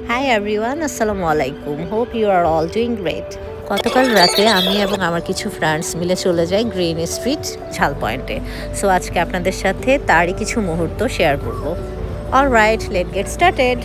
High everyone, আসসালামু আলাইকুম। Hope you are all doing great. গতকাল রাতে আমি এবং আমার কিছু ফ্রেন্ডস মিলে চলে যাই গ্রিন স্ট্রিট ঝাল পয়েন্টে। সো আজকে আপনাদের সাথে তারই কিছু মুহূর্ত শেয়ার করব। Alright, late get started.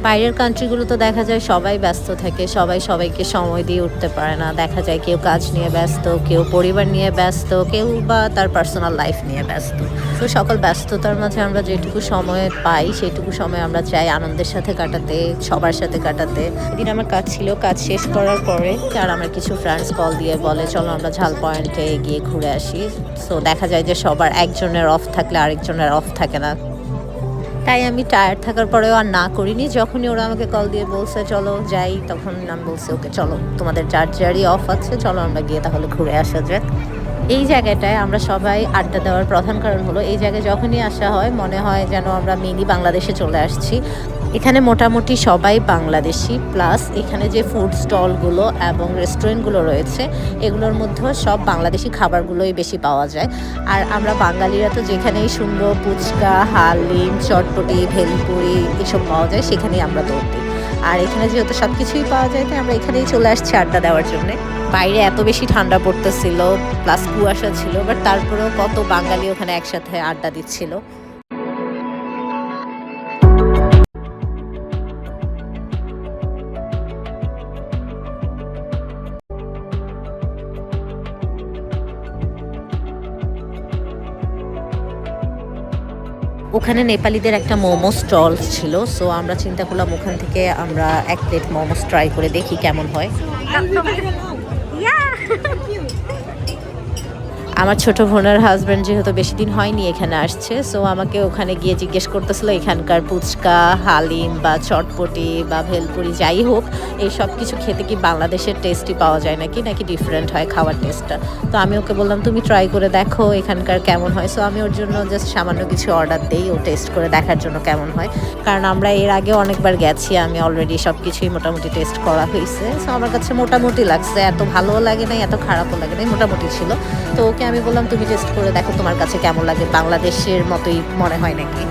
বাইরের কান্ট্রিগুলো তো দেখা যায় সবাই ব্যস্ত থাকে, সবাই সবাইকে সময় দিয়ে উঠতে পারে না। দেখা যায় কেউ কাজ নিয়ে ব্যস্ত, কেউ পরিবার নিয়ে ব্যস্ত, কেউ বা তার পার্সোনাল লাইফ নিয়ে ব্যস্ত। তো সকল ব্যস্ততার মাঝে আমরা যেটুকু সময় পাই সেটুকু সময় আমরা চাই আনন্দের সাথে কাটাতে, সবার সাথে কাটাতে। এদিন আমার কাজ ছিল, কাজ শেষ করার পরে আর আমার কিছু ফ্রেন্ডস কল দিয়ে বলে চলো আমরা ঝাল পয়েন্টে গিয়ে ঘুরে আসি। সো দেখা যায় যে সবার একজনের অফ থাকলে আরেকজনের অফ থাকে না। তাই আমি টায়ার্ড থাকার পরেও আর না করিনি। যখনই ওরা আমাকে কল দিয়ে বলছে চলো যাই, তখন আমি বলছি ওকে চলো, তোমাদের যার যারই অফ আছে চলো আমরা গিয়ে তাহলে ঘুরে আসা যাক। এই জায়গাটায় আমরা সবাই আড্ডা দেওয়ার প্রধান কারণ হলো এই জায়গায় যখনই আসা হয় মনে হয় যেন আমরা মিনি বাংলাদেশে চলে আসছি। এখানে মোটামুটি সবাই বাংলাদেশি, প্লাস এখানে যে ফুড স্টলগুলো এবং রেস্টুরেন্টগুলো রয়েছে এগুলোর মধ্যে সব বাংলাদেশি খাবারগুলোই বেশি পাওয়া যায়। আর আমরা বাঙালিরা তো যেখানেই শুনবো ফুচকা, হালিম, চটপটি, ভেলপুরি এসব পাওয়া যায় সেখানেই আমরা দৌড় দিই। আর এখানে যেহেতু সব কিছুই পাওয়া যায় তাই আমরা এখানেই চলে আসছি আড্ডা দেওয়ার জন্যে। বাইরে এত বেশি ঠান্ডা পড়তেছিল, প্লাস কুয়াশা ছিল, বাট তারপরেও কত বাঙালি ওখানে একসাথে আড্ডা দিচ্ছিল। ওখানে নেপালিদের একটা মোমো স্টল ছিল। সো আমরা চিন্তা করলাম ওখান থেকে আমরা এক প্লেট মোমোস ট্রাই করে দেখি কেমন হয়। আমার ছোট বোনের হাজব্যান্ড যেহেতু বেশি দিন হয়নি এখানে আসছে, সো আমাকে ওখানে গিয়ে জিজ্ঞেস করতেছিল এখানকার ফুচকা, হালিম বা চটপটি বা ভেলপুরি যাই হোক এই সব কিছু খেতে কি বাংলাদেশের টেস্টই পাওয়া যায় নাকি নাকি ডিফারেন্ট হয় খাওয়ার টেস্টটা। তো আমি ওকে বললাম তুমি ট্রাই করে দেখো এখানকার কেমন হয়। সো আমি ওর জন্য জাস্ট সামান্য কিছু অর্ডার দিই ও টেস্ট করে দেখার জন্য কেমন হয়, কারণ আমরা এর আগে অনেকবার গেছি, আমি অলরেডি সব কিছুই মোটামুটি টেস্ট করা হয়েছে। সো আমার কাছে মোটামুটি লাগছে, এত ভালোও লাগে নাই এত খারাপও লাগে নাই, মোটামুটি ছিল। তো ওকে আমি বললাম তুমি টেস্ট করে দেখো তোমার কাছে কেমন লাগে, বাংলাদেশের মতোই মনে হয় নাকি।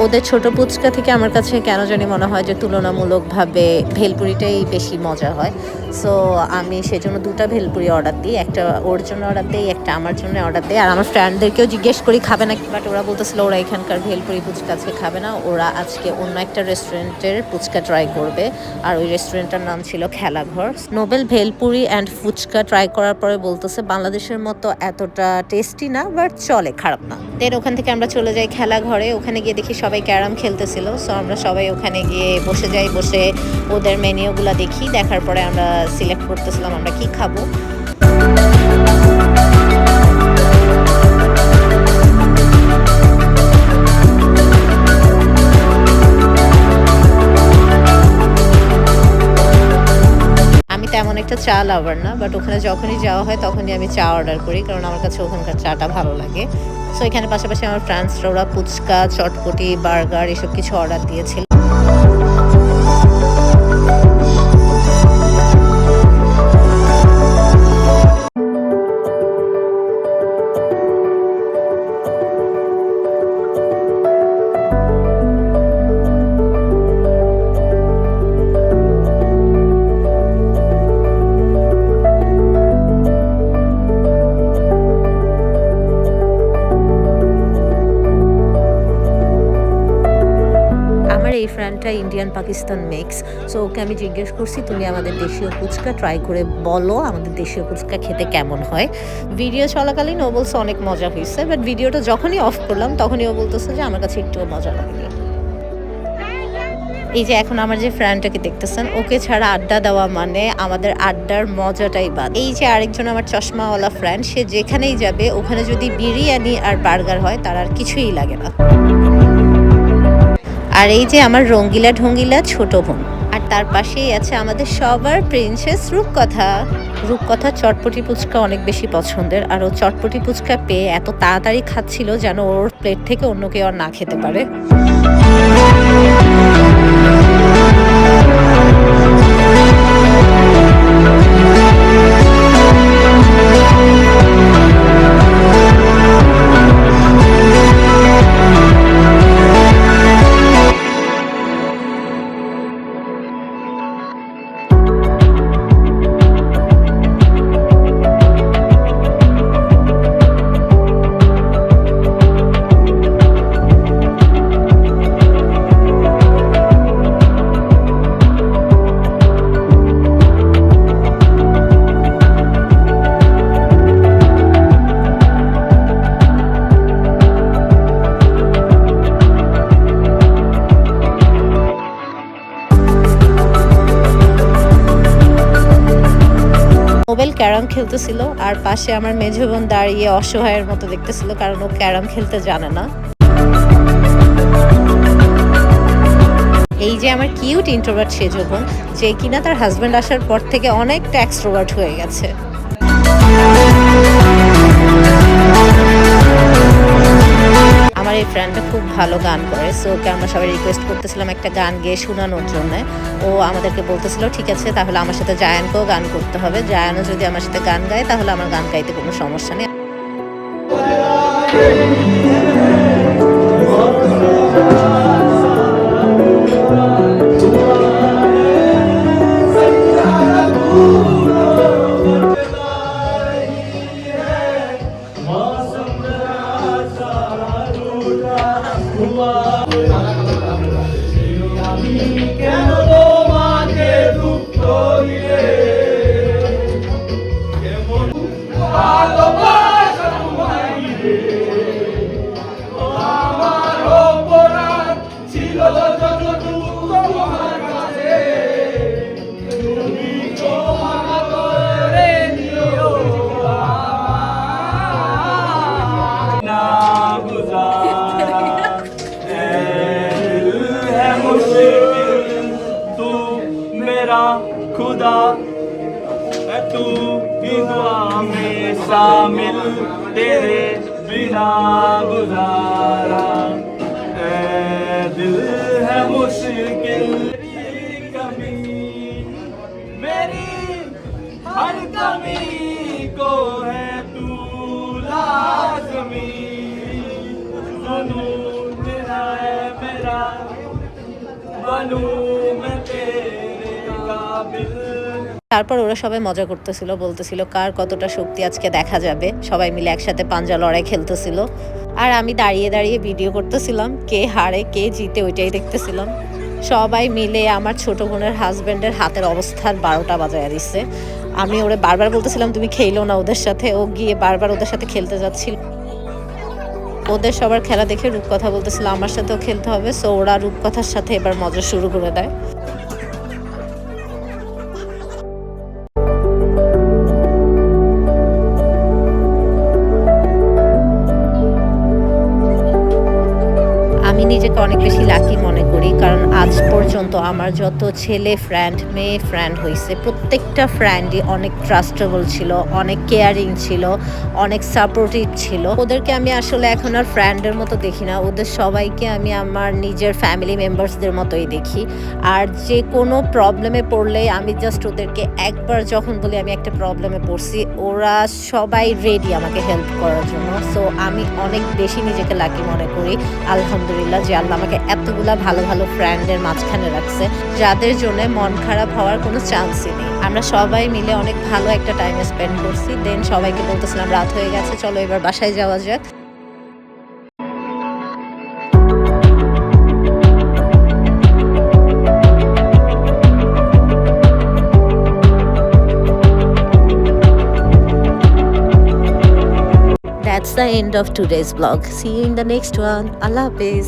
ওদের ছোট ফুচকা থেকে আমার কাছে কেন জানি মনে হয় যে তুলনামূলকভাবে ভেলপুরিটাই বেশি মজা হয়। সো আমি সেজন্য দুটো ভেলপুরি অর্ডার দিই, একটা ওর জন্য অর্ডার দিই, একটা আমার জন্য অর্ডার দিই। আর আমার ফ্রেন্ডদেরকেও জিজ্ঞেস করি খাবে না, বাট ওরা বলতেছিল ওরা এখানকার ভেলপুরি ফুচকা আজকে খাবে না, ওরা আজকে অন্য একটা রেস্টুরেন্টের ফুচকা ট্রাই করবে। আর ওই রেস্টুরেন্টটার নাম ছিল খেলাঘর। নোবেল ভেলপুরি অ্যান্ড ফুচকা ট্রাই করার পরে বলতেছে বাংলাদেশের মতো এতটা টেস্টি না, বাট চলে, খারাপ না। দেন ওখান থেকে আমরা চলে যাই খেলাঘরে। ওখানে গিয়ে দেখি সবাই ক্যারাম খেলতেছিল। সো আমরা সবাই ওখানে গিয়ে বসে যাই, বসে ওদের মেনিউগুলো দেখি, দেখার পরে আমরা সিলেক্ট করতেছিলাম আমরা কি খাবো। আমি তেমন একটা চা লাভার না, বাট ওখানে যখনই যাওয়া হয় তখনই আমি চা অর্ডার করি, কারণ আমার কাছে ওখানকার চাটা ভালো লাগে। সো এখানে পাশাপাশি আমার ফ্রেন্ডসরা ওরা ফুচকা, চটপটি, বার্গার এসব কিছু অর্ডার দিয়েছিল। এই ফ্রেন্ডটা Indian Pakistan mix. So okay আমি জিজ্ঞেস করছি তুমি আমাদের দেশীয় ফুচকা ট্রাই করে বলো আমাদের দেশীয় ফুচকা খেতে কেমন হয়। ভিডিও চলাকালীন ও বলছে অনেক মজা হয়েছে, বাট ভিডিওটা যখনই অফ করলাম তখনই ও বলতেছে যে আমার কাছে একটুও মজা লাগেনি। এই যে এখন আমার যে ফ্রেন্ডটাকে দেখতেছেন, ওকে ছাড়া আড্ডা দেওয়া মানে আমাদের আড্ডার মজাটাই বাদ। এই যে আরেকজন আমার চশমাওয়ালা ফ্রেন্ড, সে যেখানেই যাবে ওখানে যদি বিরিয়ানি আর বার্গার হয় তার আর কিছুই লাগে না। আর এই যে আমার রঙ্গিলা ঢঙ্গিলা ছোট বোন, আর তার পাশেই আছে আমাদের সবার প্রিন্সেস রূপকথা। রূপকথা চটপটি ফুচকা অনেক বেশি পছন্দের, আর ও চটপটি ফুচকা পেয়ে এত তাড়াতাড়ি খাচ্ছিল যেন ওর প্লেট থেকে অন্য কেউ আর না খেতে পারে। খেলতেছিল, আর পাশে আমার মেঝো বোন দাঁড়িয়ে অসহায়ের মতো দেখতেছিল, কারণ ও ক্যারাম খেলতে জানে না। এই যে আমার কিউট ইন্ট্রোভার্ট সেজো বোন, যে কিনা তার হাজব্যান্ড আসার পর থেকে অনেকটা এক্সট্রোভার্ট হয়ে গেছে। আমার এই ফ্রেন্ডটা খুব ভালো গান করে, সো ওকে আমরা সবাই রিকোয়েস্ট করতেছিলাম একটা গান গেয়ে শোনানোর জন্য। ও আমাদেরকে বলতেছিল ঠিক আছে, তাহলে আমার সাথে জায়ানকেও গান করতে হবে, জায়ানও যদি আমার সাথে গান গায় তাহলে আমার গান গাইতে কোনো সমস্যা নেই। खुदा तू ही दुआ में शामिल, तेरे बिना गुजारा ऐ दिल है मुश्किल। मेरी हर कमी को है तू लाज़मी, जुनून है मेरा बनूं मैं तेरे काबिल। তারপর ওরা সবাই মজা করতেছিল, বলতেছিল কার কতটা শক্তি আজকে দেখা যাবে, সবাই মিলে একসাথে পাঞ্জা লড়াই খেলতেছিল। আর আমি দাঁড়িয়ে দাঁড়িয়ে ভিডিও করতেছিলাম, কে হারে কে জিতে ওইটাই দেখতেছিলাম। সবাই মিলে আমার ছোট বোনের হাজব্যান্ডের হাতের অবস্থার 12টা বাজায় দিচ্ছে। আমি ওরে বারবার বলতেছিলাম তুমি খেলো না ওদের সাথে, ও গিয়ে বারবার ওদের সাথে খেলতে যাচ্ছিল। ওদের সবার খেলা দেখে রূপকথা বলতেছিল আমার সাথেও খেলতে হবে, সো ওরা রূপকথার সাথে এবার মজা শুরু করে দেয়। আমি নিজেকে অনেক বেশি লাকি মনে করি, কারণ আজ পর্যন্ত আমার যত ছেলে ফ্রেন্ড মেয়ে ফ্রেন্ড হয়েছে প্রত্যেকটা ফ্রেন্ডই অনেক ট্রাস্টেবল ছিল, অনেক কেয়ারিং ছিল, অনেক সাপোর্টিভ ছিল। ওদেরকে আমি আসলে এখন আর ফ্রেন্ডের মতো দেখি না, ওদের সবাইকে আমি আমার নিজের ফ্যামিলি মেম্বার্সদের মতোই দেখি। আর যে কোনো প্রবলেমে পড়লে আমি জাস্ট ওদেরকে একবার যখন বলি আমি একটা প্রবলেমে পড়ছি, ওরা সবাই রেডি আমাকে হেল্প করার জন্য। সো আমি অনেক বেশি নিজেকে লাকি মনে করি, আলহামদুলিল্লাহ যে আল্লাহ আমাকে এতগুলা ভালো ভালো ফ্রেন্ডের মাঝখানে রাখছে, যাদের জন্য মন খারাপ হওয়ার কোনো চান্সই নেই। আমরা সবাই মিলে অনেক ভালো একটা টাইম স্পেন্ড করছি। দেন সবাইকে বলতেছিলাম রাত হয়ে গেছে, চলো এবার বাসায় যাওয়া যাক। That's the end of today's vlog. See you in the next one. Allah Hafiz.